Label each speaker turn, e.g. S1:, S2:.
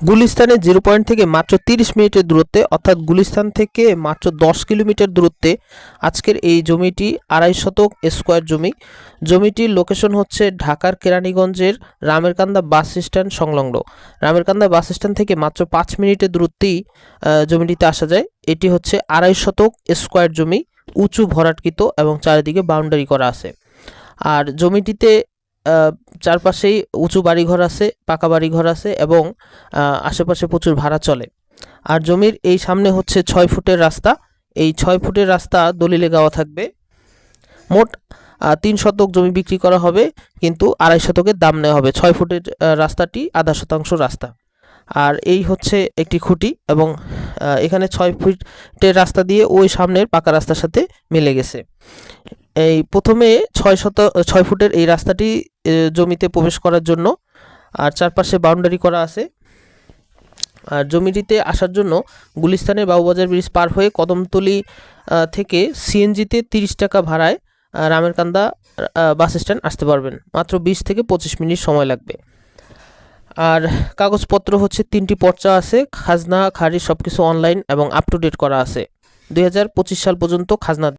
S1: গুলিস্তানের zero point থেকে মাত্র 30 মিনিটের দূরত্বে, অর্থাৎ গুলিস্তান থেকে মাত্র 10 কিলোমিটার দূরত্বে আজকের এই জমিটি 2.5 শতক স্কোয়ার জমি। জমিটির লোকেশন হচ্ছে ঢাকার কেরানীগঞ্জের রামেরকান্দা বাস স্ট্যান্ড সংলগ্ন। রামেরকান্দা বাস স্ট্যান্ড থেকে মাত্র 5 মিনিটের দূরত্বেই জমিটিতে আসা যায়। এটি হচ্ছে 2.5 শতক স্কোয়ার জমি, উঁচু ভরাটকৃত এবং চারিদিকে বাউন্ডারি করা আছে। আর জমিটিতে চারপাশেই উঁচু বাড়িঘর আছে, পাকা বাড়িঘর আছে এবং আশেপাশে প্রচুর ভাড়া চলে। আর জমির এই সামনে হচ্ছে 6 ফুটের রাস্তা। এই 6 ফুটের রাস্তা দলিলে গাওয়া থাকবে। মোট 3 শতক জমি বিক্রি করা হবে, কিন্তু 2.5 শতকের দাম নেওয়া হবে। 6 ফুটের রাস্তাটি আধা শতাংশ রাস্তা। আর এই হচ্ছে একটি খুঁটি এবং এখানে 6 ফুটের রাস্তা দিয়ে ওই সামনের পাকা রাস্তার সাথে মিলে গেছে। এই প্রথমে 6 ফুটের এই রাস্তাটি জমিতে প্রবেশ করার জন্য, আর চারপাশে বাউন্ডারি করা আছে। আর জমিটিতে আসার জন্য গুলিস্তানের বাবুবাজার ব্রিজ পার হয়ে কদমতলী থেকে সিএনজিতে 30 টাকা ভাড়ায় রামেরকান্দা বাস স্ট্যান্ড আসতে পারবেন। মাত্র 20 থেকে 25 মিনিট সময় লাগবে। আর কাগজপত্র হচ্ছে 3টি পর্চা আছে, খাজনা খারিজ সব কিছু অনলাইন এবং আপ টু ডেট করা আছে। 2025 সাল পর্যন্ত খাজনা